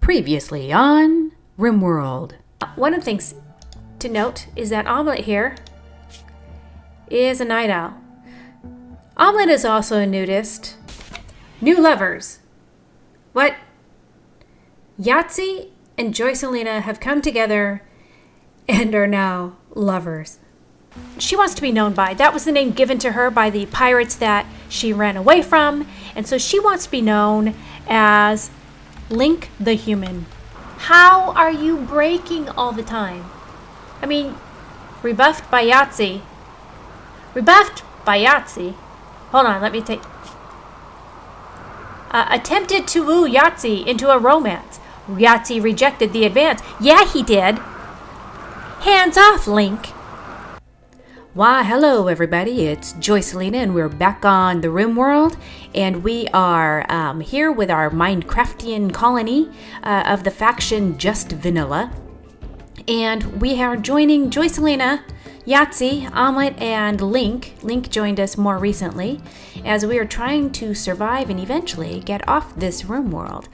Previously on Rimworld. One of the things to note is that Omelette here is a night owl. Omelette is also a nudist. New lovers. What? Yahtzee and Joycelina have come together and are now lovers. She wants to be known by. That was the name given to her by the pirates that she ran away from. And so she wants to be known as Link the Human. How are you breaking all the time? I mean, rebuffed by Yahtzee. Rebuffed by Yahtzee. Hold on, let me take... attempted to woo Yahtzee into a romance. Yahtzee rejected the advance. Yeah, he did. Hands off, Link. Why, hello everybody, it's Joycelina and we're back on the Rimworld, and we are here with our Minecraftian colony of the faction Just Vanilla. And we are joining Joycelina, Yahtzee, Omelette, and Link. Link joined us more recently as we are trying to survive and eventually get off this Rimworld.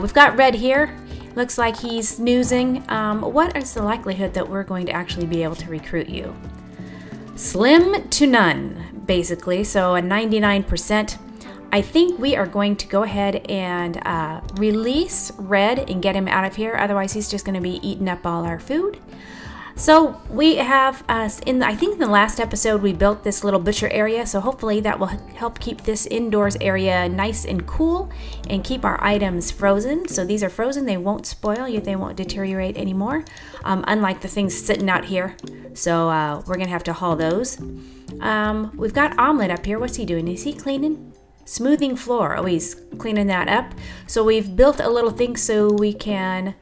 We've got Red here. Looks like he's snoozing. What is the likelihood that we're going to actually be able to recruit you? Slim to none, basically, so a 99%. I think we are going to go ahead and release Red and get him out of here, otherwise he's just going to be eating up all our food. So we have, I think in the last episode we built this little butcher area, so hopefully that will help keep this indoors area nice and cool and keep our items frozen. So these are frozen, they won't spoil, yet they won't deteriorate anymore, unlike the things sitting out here. So we're going to have to haul those. We've got Omelette up here. What's he doing? Is he cleaning? Smoothing floor. Oh, he's cleaning that up. So we've built a little thing so we can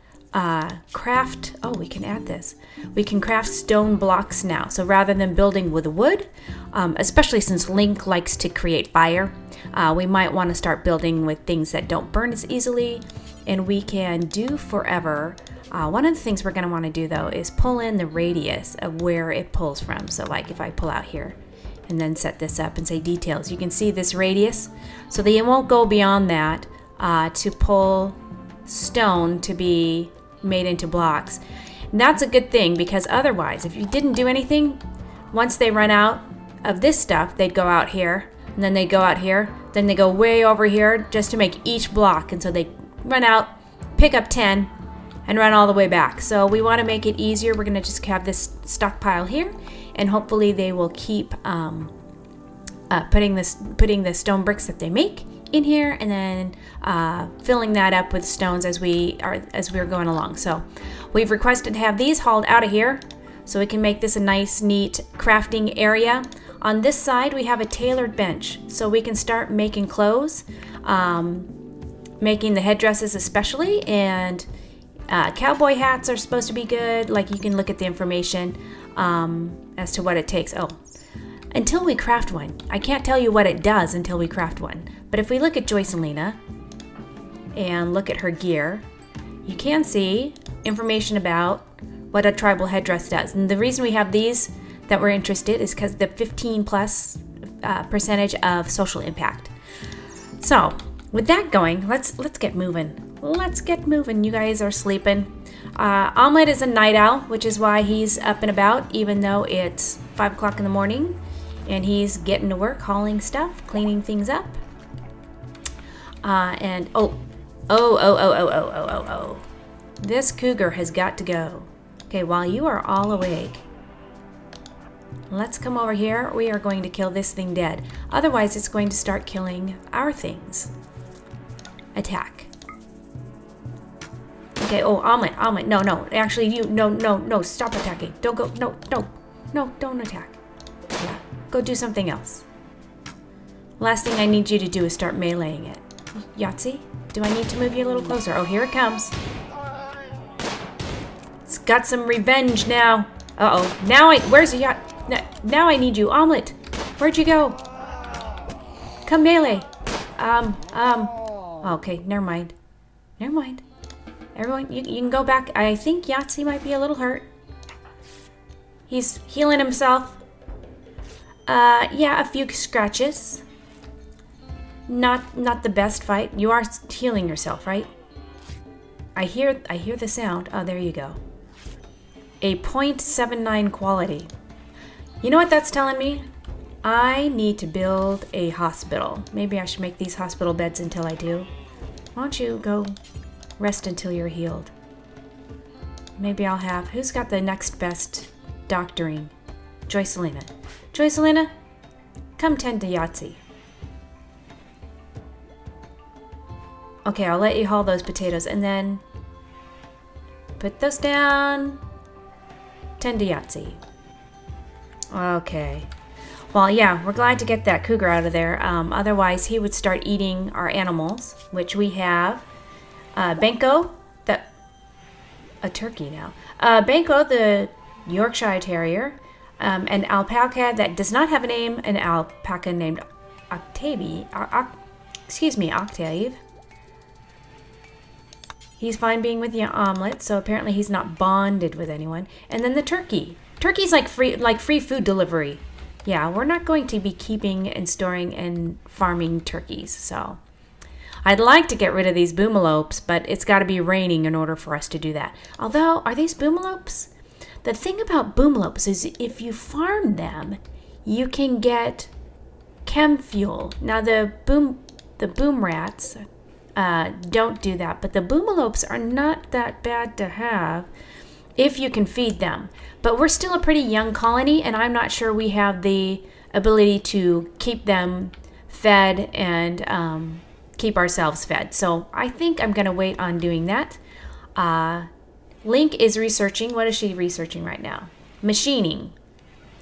craft, we can add this. We can craft stone blocks now. So rather than building with wood, especially since Link likes to create fire, we might want to start building with things that don't burn as easily, and we can do forever. One of the things we're going to want to do though is pull in the radius of where it pulls from. So like if I pull out here and then set this up and say details, you can see this radius. So that it won't go beyond that to pull stone to be made into blocks. And that's a good thing, because otherwise if you didn't do anything, once they run out of this stuff, they'd go out here and then they go out here, then they go way over here just to make each block. And so they run out, pick up 10 and run all the way back. So we want to make it easier. We're going to just have this stockpile here, and hopefully they will keep putting the stone bricks that they make in here, and then filling that up with stones as we're going along. So we've requested to have these hauled out of here so we can make this a nice, neat crafting area. On this side we have a tailored bench, so we can start making clothes, making the headdresses especially, and cowboy hats are supposed to be good. Like, you can look at the information as to what it takes. Until we craft one. I can't tell you what it does until we craft one. But if we look at Joycelina and look at her gear, you can see information about what a tribal headdress does. And the reason we have these that we're interested is because the 15+ percentage of social impact. So with that going, let's get moving. Let's get moving. You guys are sleeping. Omelette is a night owl, which is why he's up and about, even though it's 5 o'clock in the morning. And he's getting to work, hauling stuff, cleaning things up. This cougar has got to go. Okay, while you are all awake, let's come over here. We are going to kill this thing dead. Otherwise, it's going to start killing our things. Attack. Okay, Omelette, no. Actually, no, stop attacking. Don't go, no, don't attack. Yeah. Go do something else. Last thing I need you to do is start meleeing it. Yahtzee, do I need to move you a little closer? Oh, here it comes. It's got some revenge now. Where's the yacht? Now I need you. Omelette, where'd you go? Come melee. Okay, never mind. Everyone, you can go back. I think Yahtzee might be a little hurt. He's healing himself. Yeah, a few scratches. Not the best fight. You are healing yourself, right? I hear the sound. Oh, there you go. A 0.79 quality. You know what that's telling me? I need to build a hospital. Maybe I should make these hospital beds until I do. Why don't you go rest until you're healed? Maybe I'll have... Who's got the next best doctoring? Joycelina. Joycelina, come tend to Yahtzee. Okay, I'll let you haul those potatoes and then put those down. Tend to Yahtzee. Okay. Well, yeah, we're glad to get that cougar out of there. Otherwise, he would start eating our animals, which we have. Benko, a turkey now. Benko, the Yorkshire Terrier. An alpaca that does not have a name. An alpaca named Octave. Octave. He's fine being with the omelet, so apparently he's not bonded with anyone. And then the turkey. Turkey's like free food delivery. Yeah, we're not going to be keeping and storing and farming turkeys, so I'd like to get rid of these boomalopes, but it's got to be raining in order for us to do that. Although, are these boomalopes? The thing about boomalopes is if you farm them, you can get chem fuel. Now the boom rats don't do that, but the boomalopes are not that bad to have if you can feed them. But we're still a pretty young colony, and I'm not sure we have the ability to keep them fed and keep ourselves fed. So I think I'm going to wait on doing that. Link is researching. What is she researching right now? Machining.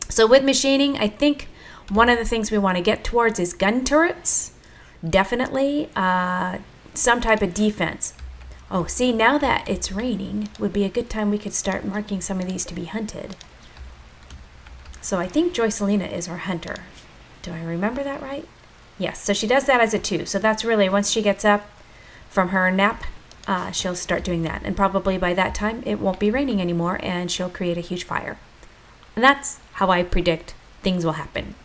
So with machining, I think one of the things we want to get towards is gun turrets. Definitely. Some type of defense. Oh, see, now that it's raining would be a good time we could start marking some of these to be hunted. So I think Joycelina is our hunter. Do I remember that right? Yes, so she does that as a 2. So that's really, once she gets up from her nap, she'll start doing that. And probably by that time, it won't be raining anymore, and she'll create a huge fire. And that's how I predict things will happen.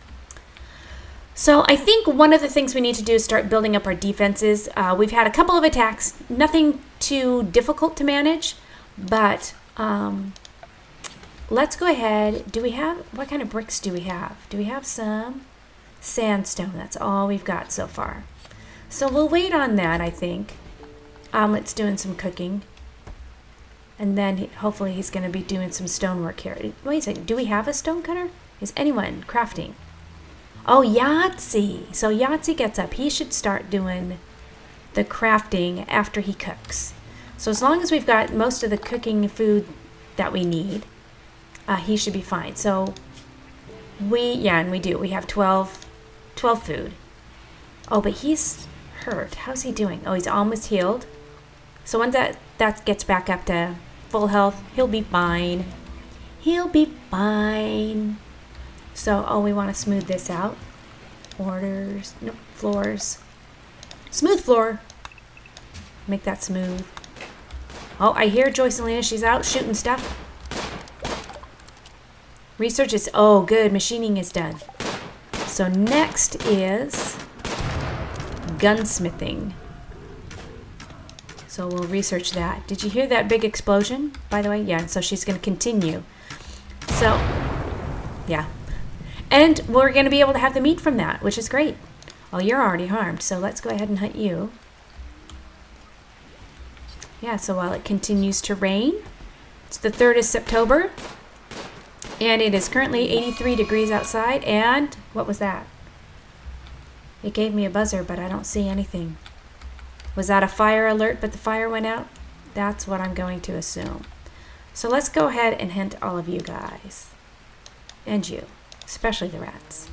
So I think one of the things we need to do is start building up our defenses. We've had a couple of attacks, nothing too difficult to manage, but let's go ahead. What kind of bricks do we have? Do we have some sandstone? That's all we've got so far. So we'll wait on that, I think. Omelet's doing some cooking. And then hopefully he's going to be doing some stonework here. Wait a second, do we have a stone cutter? Is anyone crafting? Oh, Yahtzee. So Yahtzee gets up. He should start doing the crafting after he cooks. So as long as we've got most of the cooking food that we need, he should be fine. So and we do. We have 12 food. Oh, but he's hurt. How's he doing? Oh, he's almost healed. So once that gets back up to full health, he'll be fine. He'll be fine. So, we want to smooth this out. Orders, nope, floors. Smooth floor. Make that smooth. Oh, I hear Joycelina. She's out shooting stuff. Research is, oh, good. Machining is done. So next is gunsmithing. So we'll research that. Did you hear that big explosion, by the way? Yeah, so she's going to continue. So, yeah. And we're going to be able to have the meat from that, which is great. Oh, you're already harmed, so let's go ahead and hunt you. Yeah, so while it continues to rain, it's the 3rd of September, and it is currently 83 degrees outside, and what was that? It gave me a buzzer, but I don't see anything. Was that a fire alert, but the fire went out? That's what I'm going to assume. So let's go ahead and hunt all of you guys. And you. Especially the rats.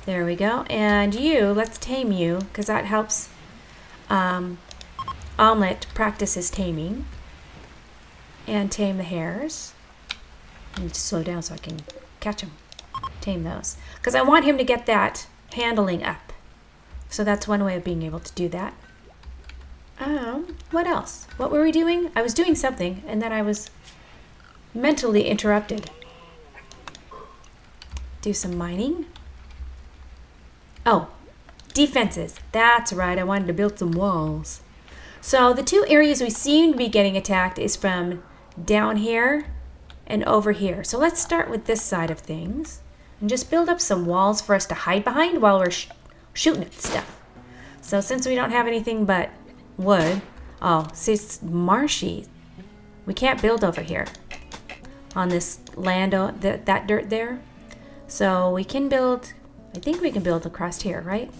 There we go. And you, let's tame you, because that helps Omelet practice his taming. And tame the hares. I need to slow down so I can catch him. Tame those. Because I want him to get that handling up. So that's one way of being able to do that. What else? What were we doing? I was doing something, and then I was mentally interrupted. Do some mining. Oh, defenses. That's right. I wanted to build some walls. So the two areas we seem to be getting attacked is from down here and over here. So let's start with this side of things and just build up some walls for us to hide behind while we're shooting at stuff. So since we don't have anything but wood, oh, see, it's marshy. We can't build over here on this land, that dirt there. So we can build, I think we can build across here, right?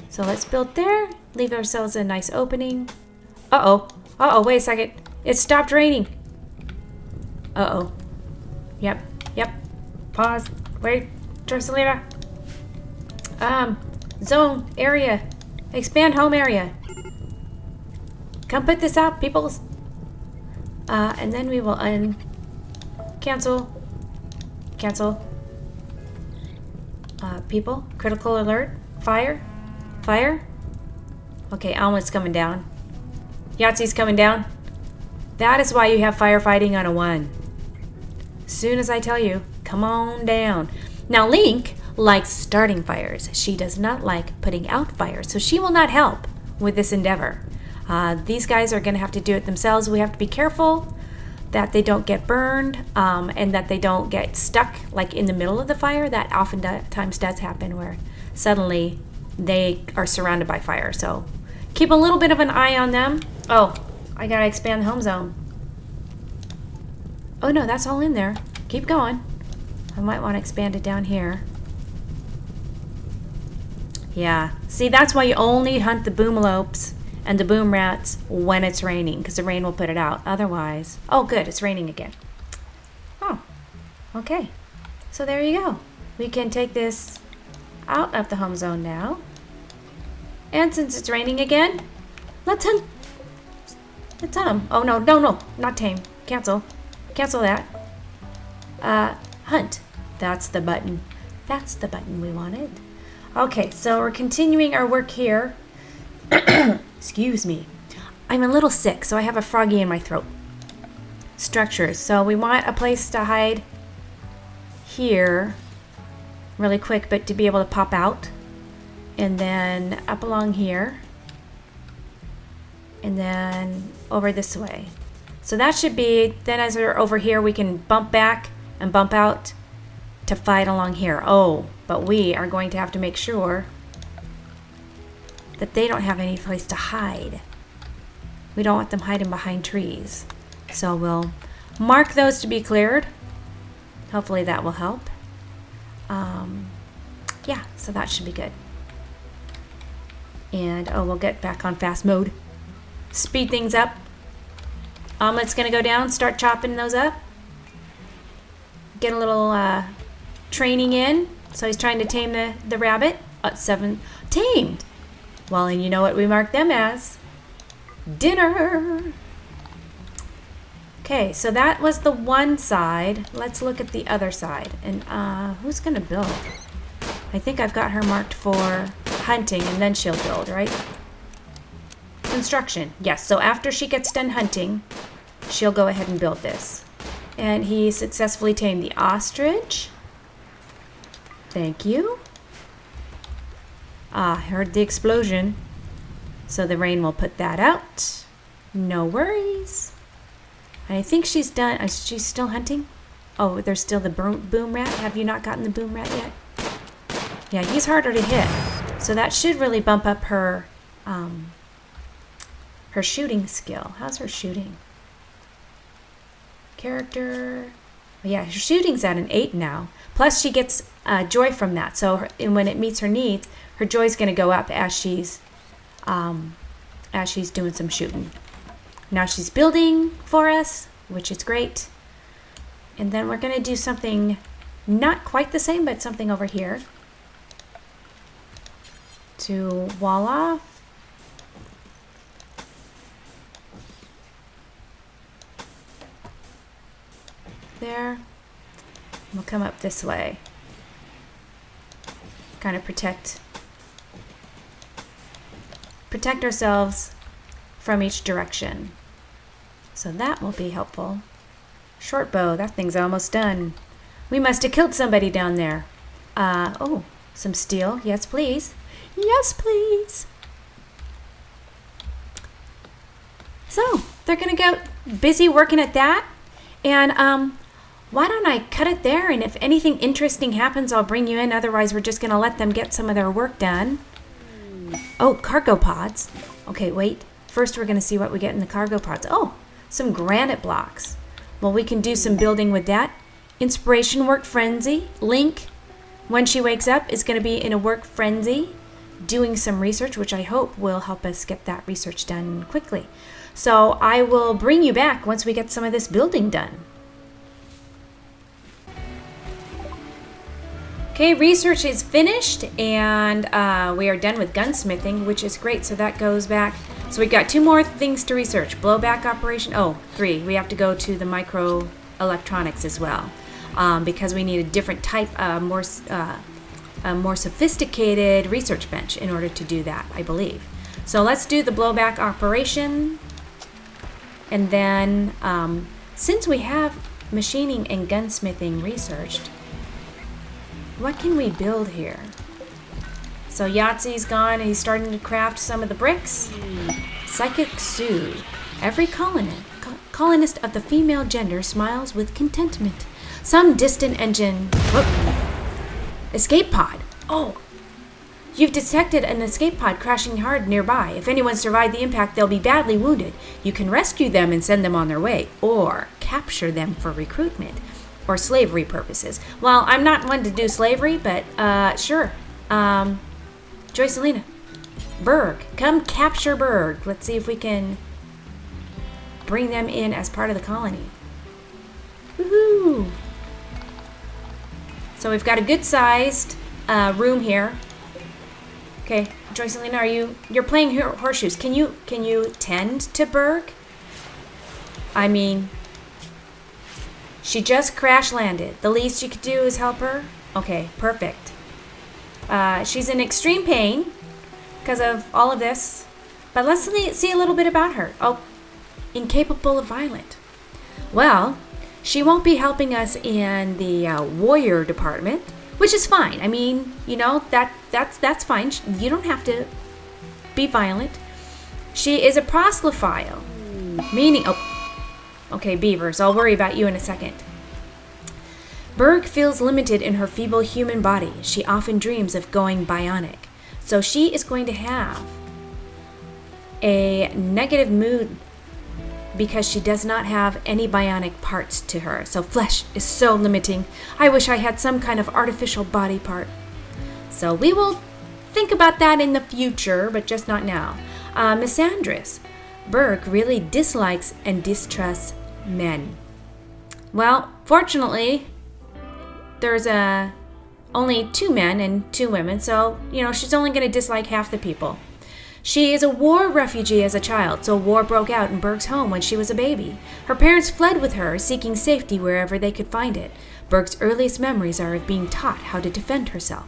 So let's build there, leave ourselves a nice opening. Uh-oh, wait a second. It stopped raining. Uh-oh. Yep. Pause. Wait, Jocelina. Zone, area. Expand home area. Come put this out, peoples. And then we will cancel. People, critical alert. Fire. Okay, Almond's coming down. Yahtzee's coming down. That is why you have firefighting on a 1. As soon as I tell you, come on down. Now Link likes starting fires. She does not like putting out fires, so she will not help with this endeavor. These guys are going to have to do it themselves. We have to be careful that they don't get burned and that they don't get stuck like in the middle of the fire. That oftentimes does happen where suddenly they are surrounded by fire. So keep a little bit of an eye on them. Oh, I gotta expand the home zone. Oh no, that's all in there. Keep going. I might want to expand it down here. Yeah, see, that's why you only hunt the boomalopes and the boom rats when it's raining, because the rain will put it out. Otherwise, oh good, it's raining again. Oh, okay. So there you go. We can take this out of the home zone now. And since it's raining again, let's hunt. Let's hunt them. Oh no, not tame. Cancel that. Hunt. That's the button. That's the button we wanted. Okay, so we're continuing our work here. Excuse me. I'm a little sick, so I have a froggy in my throat. Structures. So we want a place to hide here really quick, but to be able to pop out. And then up along here. And then over this way. So that should be, then as we're over here, we can bump back and bump out to fight along here. Oh, but we are going to have to make sure that they don't have any place to hide. We don't want them hiding behind trees. So we'll mark those to be cleared. Hopefully that will help. Yeah, so that should be good. And, oh, we'll get back on fast mode. Speed things up. Omelet's gonna go down, start chopping those up. Get a little training in. So he's trying to tame the rabbit. 7 tamed. Well, and you know what we mark them as? Dinner. Okay, so that was the one side. Let's look at the other side. And who's gonna build? I think I've got her marked for hunting and then she'll build, right? Construction. Yes, so after she gets done hunting, she'll go ahead and build this. And he successfully tamed the ostrich. Thank you. Heard the explosion. So the rain will put that out. No worries. I think she's done. She's still hunting? Oh, there's still the boom rat. Have you not gotten the boom rat yet? Yeah, he's harder to hit. So that should really bump up her her shooting skill. How's her shooting? Character. Yeah, her shooting's at an 8 now. Plus she gets joy from that. So and when it meets her needs, her joy's going to go up as she's doing some shooting. Now she's building for us, which is great. And then we're going to do something not quite the same, but something over here to wall off. There. We'll come up this way. Kind of protect ourselves from each direction. So that will be helpful. Short bow, that thing's almost done. We must have killed somebody down there. Oh, some steel. Yes, please. Yes, please. So they're going to get busy working at that. And why don't I cut it there? And if anything interesting happens, I'll bring you in. Otherwise, we're just going to let them get some of their work done. Oh, cargo pods. Okay, wait. First, we're going to see what we get in the cargo pods. Oh, some granite blocks. Well, we can do some building with that. Inspiration work frenzy. Link, when she wakes up, is going to be in a work frenzy, doing some research, which I hope will help us get that research done quickly. So I will bring you back once we get some of this building done. Okay, research is finished, and we are done with gunsmithing, which is great. So that goes back. So we've got 2 more things to research. Blowback operation. Oh, 3. We have to go to the microelectronics as well, because we need a different type, a more sophisticated research bench in order to do that, I believe. So let's do the blowback operation. And then, since we have machining and gunsmithing researched, what can we build here? So Yahtzee's gone and he's starting to craft some of the bricks. Psychic Sue. Every colonist of the female gender smiles with contentment. Some distant engine. Whoop. Escape pod. Oh. You've detected an escape pod crashing hard nearby. If anyone survived the impact, they'll be badly wounded. You can rescue them and send them on their way, or capture them for recruitment or slavery purposes. Well, I'm not one to do slavery, but sure. Joycelina, Berg, come capture Berg. Let's see if we can bring them in as part of the colony. Woohoo! So we've got a good-sized room here. Okay, Joycelina, you're playing horseshoes. Can you tend to Berg? I mean, she just crash landed. The least you could do is help her? Okay, perfect. She's in extreme pain because of all of this. But let's see a little bit about her. Oh, incapable of violence. Well, she won't be helping us in the warrior department, which is fine. I mean, you know, that's fine. You don't have to be violent. She is a proselyphile, meaning... Oh, okay, beavers. I'll worry about you in a second. Berg feels limited in her feeble human body. She often dreams of going bionic. So she is going to have a negative mood because she does not have any bionic parts to her. So flesh is so limiting. I wish I had some kind of artificial body part. So we will think about that in the future, but just not now. Misandris. Berg really dislikes and distrusts men. Well, fortunately, there's only 2 men and 2 women, so, you know, she's only going to dislike half the people. She is a war refugee as a child, so war broke out in Berg's home when she was a baby. Her parents fled with her, seeking safety wherever they could find it. Berg's earliest memories are of being taught how to defend herself.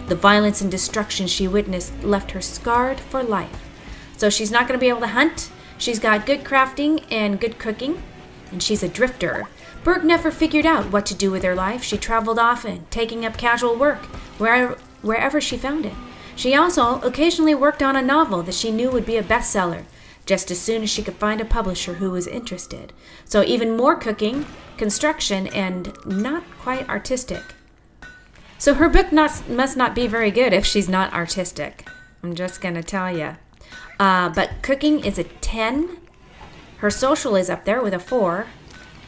The violence and destruction she witnessed left her scarred for life. So she's not going to be able to hunt. She's got good crafting and good cooking, and she's a drifter. Berg never figured out what to do with her life. She traveled often, taking up casual work wherever she found it. She also occasionally worked on a novel that she knew would be a bestseller, just as soon as she could find a publisher who was interested. So even more cooking, construction, and not quite artistic. So her book must not be very good if she's not artistic. I'm just going to tell you. But cooking is a 10. Her social is up there with a 4.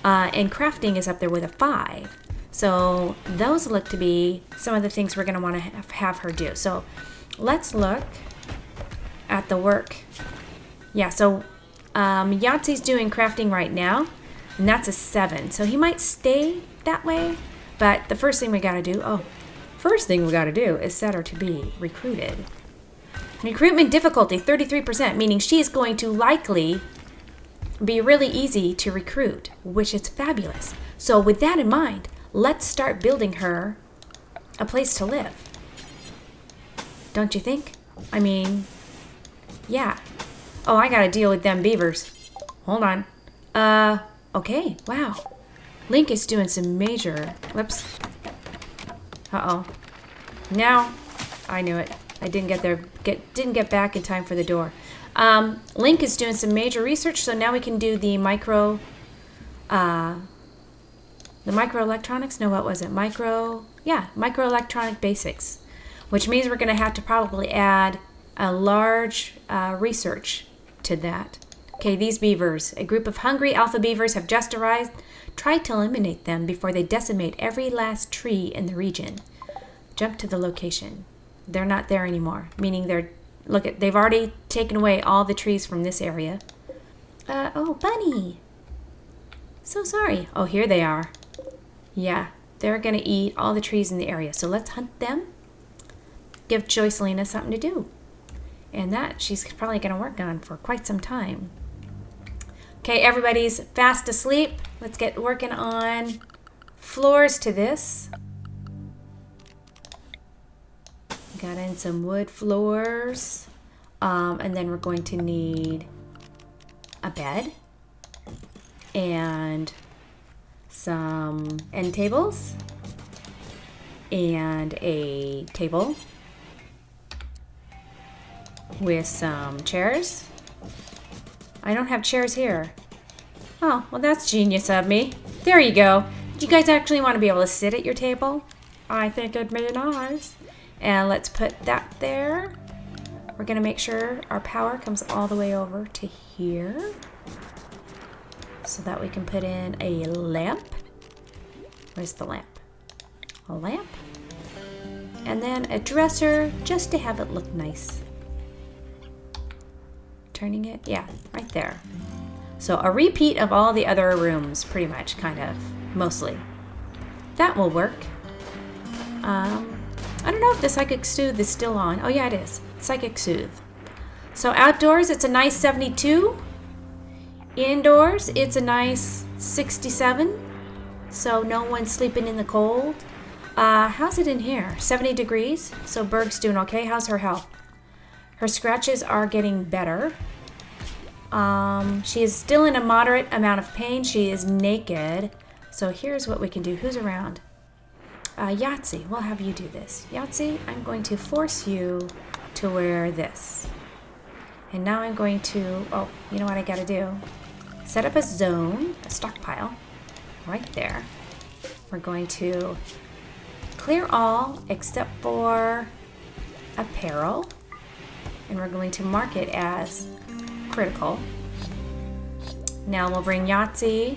And crafting is up there with a 5. So those look to be some of the things we're going to want to have her do. So let's look at the work. Yeah, so Yahtzee's doing crafting right now, and that's a 7. So he might stay that way, but the first thing we got to do is set her to be recruited. Recruitment difficulty, 33%, meaning she is going to likely be really easy to recruit, which is fabulous. So with that in mind, let's start building her a place to live. Don't you think? I mean, yeah. Oh, I gotta deal with them beavers. Hold on. Okay, wow. Link is doing some major... Whoops. Uh-oh. Now, I knew it. I didn't get back in time for the door. Link is doing some major research, so now we can do the microelectronics. No, what was it? Microelectronic basics, which means we're going to have to probably add a large research to that. Okay, these beavers. A group of hungry alpha beavers have just arrived. Try to eliminate them before they decimate every last tree in the region. Jump to the location. They're not there anymore, meaning they've already taken away all the trees from this area. Oh, bunny. So sorry. Oh, here they are. Yeah, they're going to eat all the trees in the area. So let's hunt them. Give Joycelina something to do. And that she's probably going to work on for quite some time. Okay, everybody's fast asleep. Let's get working on floors to this. Got in some wood floors. And then we're going to need a bed and some end tables and a table with some chairs. I don't have chairs here. Oh, well, that's genius of me. There you go. Do you guys actually want to be able to sit at your table? I think it'd be nice. And let's put that there. We're going to make sure our power comes all the way over to here so that we can put in a lamp. Where's the lamp? A lamp. And then a dresser just to have it look nice. Turning it, yeah, right there. So a repeat of all the other rooms, pretty much, kind of, mostly. That will work. I don't know if the Psychic Soothe is still on. Oh yeah, it is. Psychic Soothe. So outdoors, it's a nice 72. Indoors, it's a nice 67. So no one's sleeping in the cold. How's it in here? 70 degrees. So Berg's doing okay. How's her health? Her scratches are getting better. She is still in a moderate amount of pain. She is naked. So here's what we can do. Who's around? Yahtzee, we'll have you do this. Yahtzee, I'm going to force you to wear this. And now I'm going to, oh, you know what I gotta do? Set up a zone, a stockpile, right there. We're going to clear all except for apparel. And we're going to mark it as critical. Now we'll bring Yahtzee,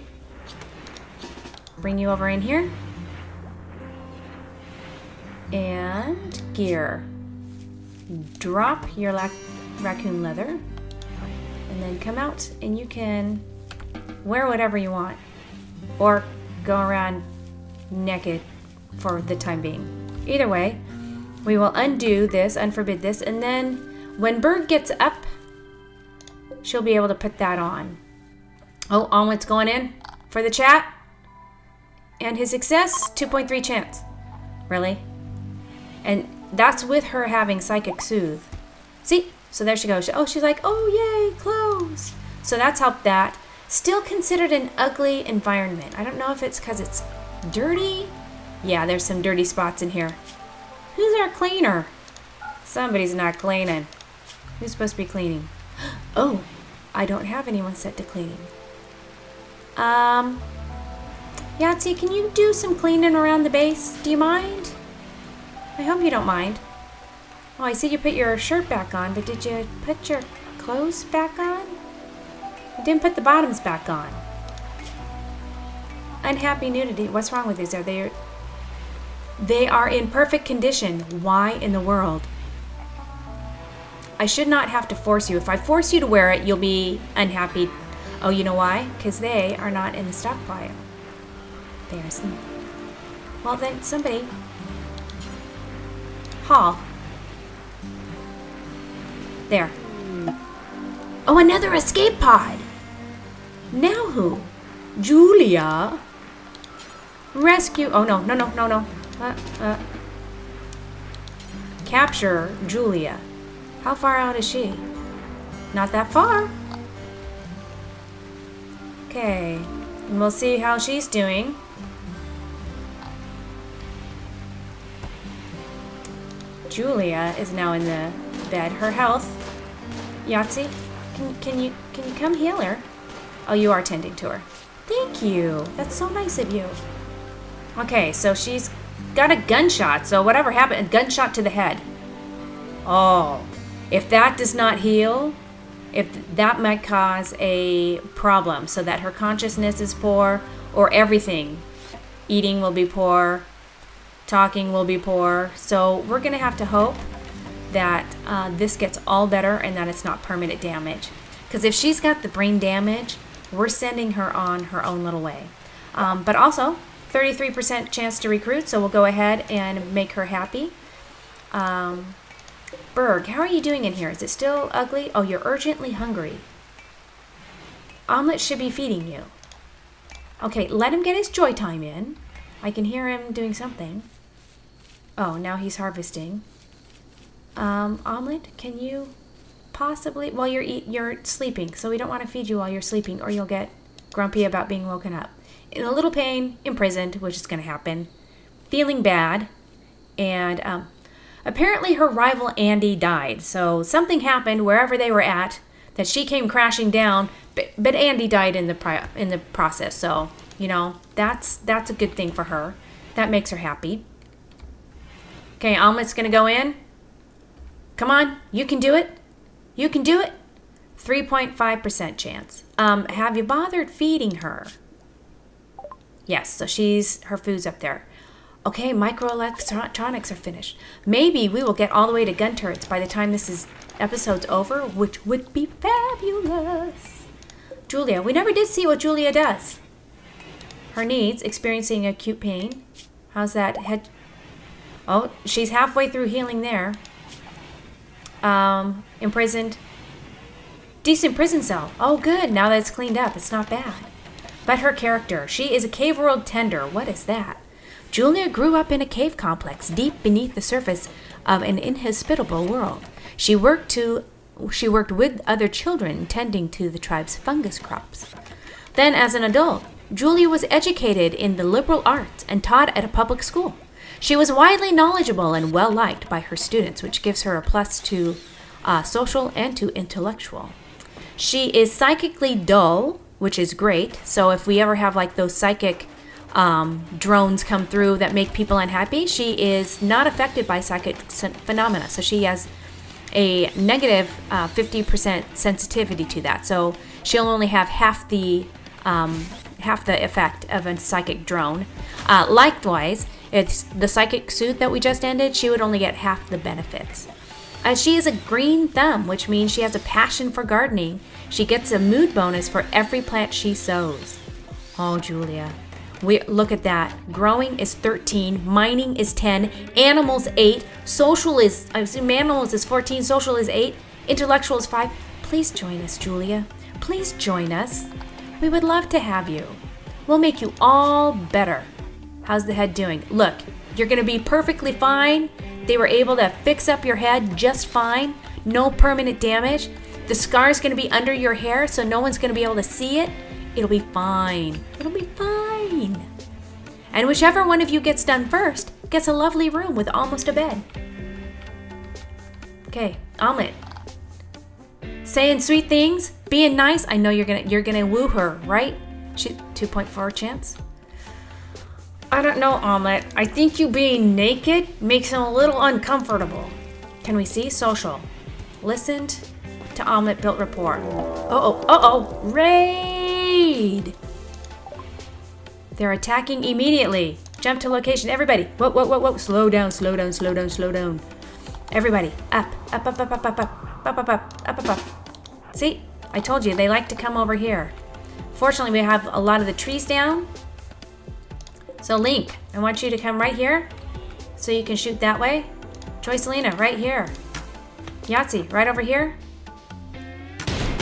bring you over in here. And gear. Drop your raccoon leather. And then come out and you can wear whatever you want. Or go around naked for the time being. Either way, we will undo this, unforbid this, and then when Berg gets up, she'll be able to put that on. Oh, Onwit's going in for the chat. And his success, 2.3 chance. Really? And that's with her having Psychic Soothe. See? So there she goes. Oh, she's like, oh, yay, clothes. So that's helped that. Still considered an ugly environment. I don't know if it's because it's dirty. Yeah, there's some dirty spots in here. Who's our cleaner? Somebody's not cleaning. Who's supposed to be cleaning? Oh, I don't have anyone set to cleaning. Yahtzee, can you do some cleaning around the base? Do you mind? I hope you don't mind. Oh, I see you put your shirt back on, but did you put your clothes back on? You didn't put the bottoms back on. Unhappy nudity. What's wrong with these? They are in perfect condition. Why in the world? I should not have to force you. If I force you to wear it, you'll be unhappy. Oh, you know why? Because they are not in the stockpile. There's some. Well, then somebody. Haul. There. Oh, another escape pod. Now who? Julia. Rescue. Oh, no. Capture Julia. How far out is she? Not that far. Okay. And we'll see how she's doing. Julia is now in the bed. Her health Yahtzee, can you come heal her? Oh, you are tending to her. Thank you. That's so nice of you. Okay, so she's got a gunshot. So whatever happened, a gunshot to the head. Oh, if that does not heal, if that might cause a problem, so that her consciousness is poor, or everything. Eating will be poor, talking will be poor. So we're gonna have to hope that this gets all better and that it's not permanent damage. Because if she's got the brain damage, we're sending her on her own little way. But also, 33% chance to recruit, so we'll go ahead and make her happy. Berg, how are you doing in here? Is it still ugly? Oh, you're urgently hungry. Omelet should be feeding you. Okay, let him get his joy time in. I can hear him doing something. Oh, now he's harvesting. Omelet, can you possibly... Well, you're sleeping, so we don't want to feed you while you're sleeping, or you'll get grumpy about being woken up. In a little pain, imprisoned, which is going to happen. Feeling bad, and apparently her rival Andy died. So something happened wherever they were at that she came crashing down, but Andy died in the process. So, you know, that's a good thing for her. That makes her happy. Okay, Omelet's going to go in. Come on, you can do it. You can do it. 3.5% chance. Have you bothered feeding her? Yes, so her food's up there. Okay, microelectronics are finished. Maybe we will get all the way to gun turrets by the time this episode's over, which would be fabulous. Julia, we never did see what Julia does. Her needs, experiencing acute pain. How's that head? Oh, she's halfway through healing there. Imprisoned. Decent prison cell. Oh, good. Now that it's cleaned up, it's not bad. But her character, she is a cave world tender. What is that? Julia grew up in a cave complex deep beneath the surface of an inhospitable world. She worked with other children tending to the tribe's fungus crops. Then, as an adult, Julia was educated in the liberal arts and taught at a public school. She was widely knowledgeable and well-liked by her students, which gives her a plus to social and to intellectual. She is psychically dull, which is great. So if we ever have like those psychic drones come through that make people unhappy, she is not affected by psychic phenomena. So she has a negative 50% sensitivity to that. So she'll only have half the effect of a psychic drone. Likewise, it's the psychic suit that we just ended. She would only get half the benefits. She is a green thumb, which means she has a passion for gardening. She gets a mood bonus for every plant she sows. Oh, Julia. Look at that. Growing is 13, mining is 10, animals 8, animals is 14, social is 8, intellectual is 5. Please join us, Julia. Please join us. We would love to have you. We'll make you all better. How's the head doing? Look, you're going to be perfectly fine. They were able to fix up your head just fine. No permanent damage. The scar's going to be under your hair, so no one's going to be able to see it. It'll be fine. It'll be fine. And whichever one of you gets done first gets a lovely room with almost a bed. Okay, Omelet. Saying sweet things, being nice. I know you're gonna woo her, right? 2.4 chance. I don't know, Omelet. I think you being naked makes him a little uncomfortable. Can we see? Social. Listened to Omelet, built rapport. Uh-oh. Raid! They're attacking immediately. Jump to location. Everybody. Whoa. Slow down. Everybody. Up. See? I told you, they like to come over here. Fortunately, we have a lot of the trees down. So Link, I want you to come right here so you can shoot that way. Joycelina, right here. Yahtzee, right over here.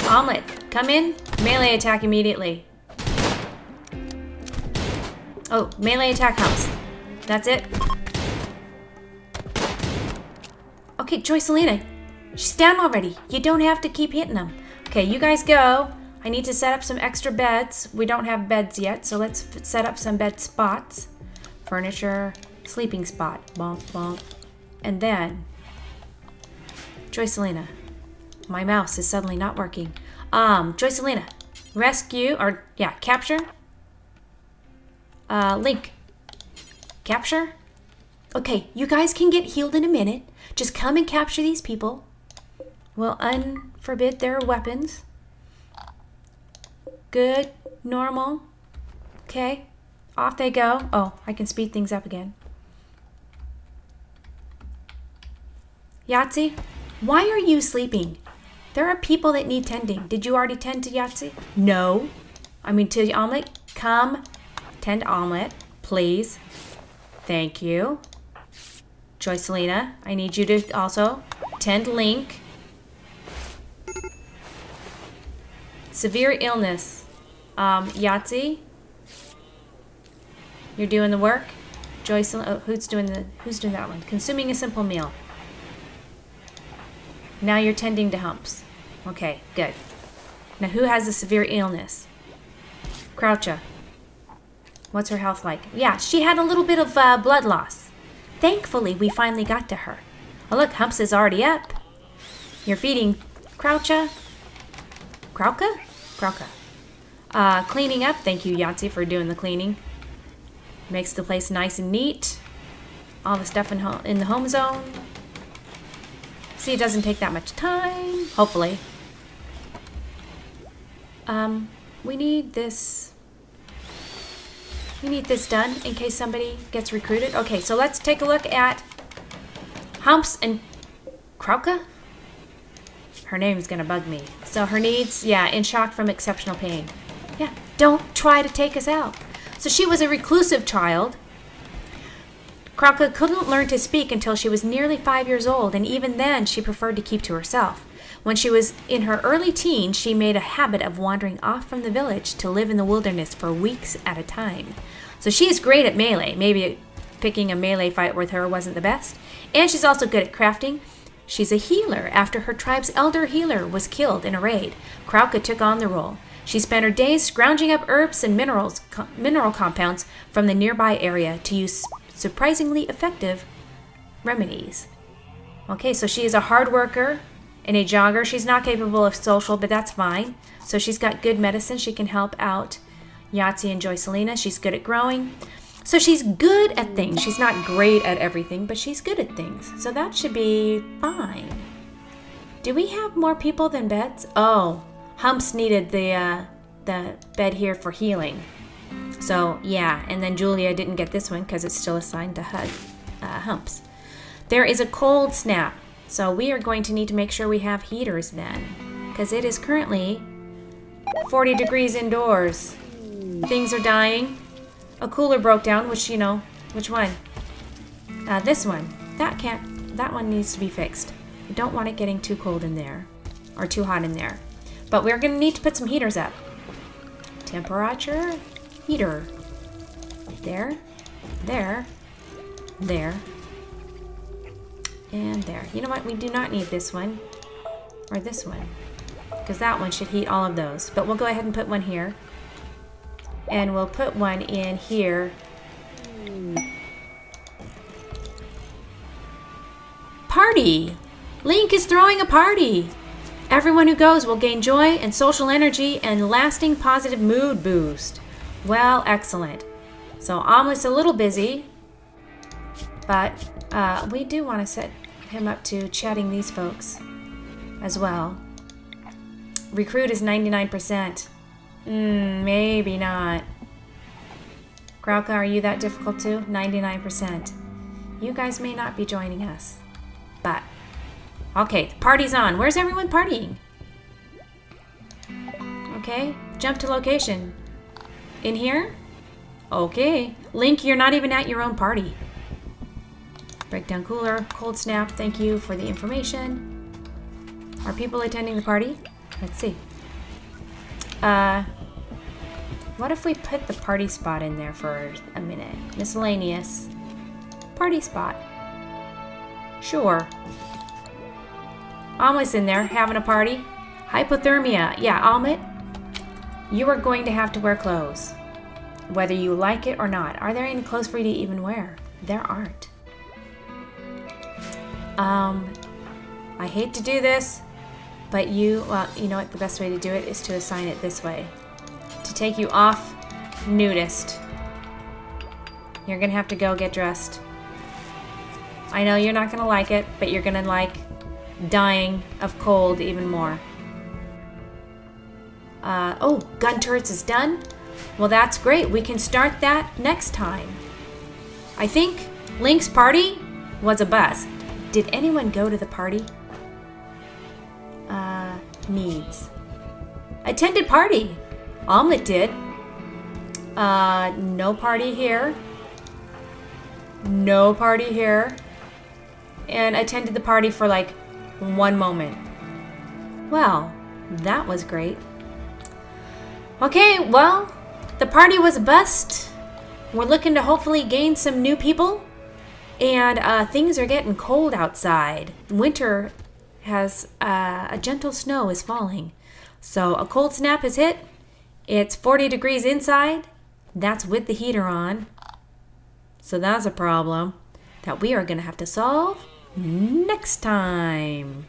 Omelet, come in. Melee attack immediately. Oh, melee attack helps. That's it. Okay, Joycelina, she's down already. You don't have to keep hitting them. Okay, you guys go. I need to set up some extra beds. We don't have beds yet, so let's set up some bed spots. Furniture, sleeping spot, bonk. And then, Joycelina, My mouse is suddenly not working. Joycelina, rescue, or yeah, capture. Link, capture. Okay, you guys can get healed in a minute. Just come and capture these people. We'll unforbid their weapons. Good, normal. Okay, off they go. Oh, I can speed things up again. Yahtzee, why are you sleeping? There are people that need tending. Did you already tend to Yahtzee? No. I mean to Omelet. Come tend Omelet, please. Thank you. Joycelina, I need you to also tend Link. Severe illness. Yahtzee, you're doing the work. Joycelina, oh, who's doing that one? Consuming a simple meal. Now you're tending to Humps. Okay, good. Now who has a severe illness? Croucha. What's her health like? Yeah, she had a little bit of blood loss. Thankfully, we finally got to her. Oh, look, Humps is already up. You're feeding Croucha. Krauka? Krauka. Cleaning up. Thank you, Yahtzee, for doing the cleaning. Makes the place nice and neat. All the stuff in the home zone. See, it doesn't take that much time. Hopefully. We need this. We need this done in case somebody gets recruited. Okay, so let's take a look at Humps and Krauka. Her name's gonna bug me. So her needs, yeah, in shock from exceptional pain. Yeah, don't try to take us out. So she was a reclusive child. Krauka couldn't learn to speak until she was nearly 5 years old, and even then she preferred to keep to herself. When she was in her early teens, she made a habit of wandering off from the village to live in the wilderness for weeks at a time. So she is great at melee. Maybe picking a melee fight with her wasn't the best. And she's also good at crafting. She's a healer. After her tribe's elder healer was killed in a raid, Krauka took on the role. She spent her days scrounging up herbs and mineral compounds from the nearby area to use surprisingly effective remedies. Okay, so she is a hard worker and a jogger. She's not capable of social, but that's fine. So she's got good medicine. She can help out Yahtzee and Joycelina. She's good at growing. So she's good at things. She's not great at everything, but she's good at things. So that should be fine. Do we have more people than beds? Oh, Humps needed the bed here for healing. So yeah, and then Julia didn't get this one because it's still assigned to Humps. There is a cold snap. So we are going to need to make sure we have heaters then, because it is currently 40 degrees indoors. Things are dying. A cooler broke down, which, you know, which one? This one. That one needs to be fixed. We don't want it getting too cold in there, or too hot in there. But we're going to need to put some heaters up. Temperature, heater. There, there, there, and there. You know what? We do not need this one, or this one, because that one should heat all of those. But we'll go ahead and put one here. And we'll put one in here. Party! Link is throwing a party! Everyone who goes will gain joy and social energy and lasting positive mood boost. Well, excellent. So Omelet's a little busy, but we do want to set him up to chatting these folks as well. Recruit is 99%. Maybe not. Krauka, are you that difficult too? 99%. You guys may not be joining us. But, okay, the party's on. Where's everyone partying? Okay, jump to location. In here? Okay. Link, you're not even at your own party. Breakdown cooler, cold snap, thank you for the information. Are people attending the party? Let's see. What if we put the party spot in there for a minute? Miscellaneous. Party spot. Sure. Omelet's in there, having a party. Hypothermia. Yeah, Omelet, you are going to have to wear clothes, whether you like it or not. Are there any clothes for you to even wear? There aren't. I hate to do this, But well, you know what? The best way to do it is to assign it this way. To take you off nudist. You're gonna have to go get dressed. I know you're not gonna like it, but you're gonna like dying of cold even more. Oh, gun turrets is done. Well, that's great. We can start that next time. I think Link's party was a bust. Did anyone go to the party? Needs. Attended party. Omelet did. No party here. No party here. And attended the party for like 1 moment. Well, that was great. Okay, well, the party was a bust. We're looking to hopefully gain some new people. And things are getting cold outside. Winter has a gentle snow is falling. So a cold snap has hit. It's 40 degrees inside. That's with the heater on. So that's a problem that we are going to have to solve next time.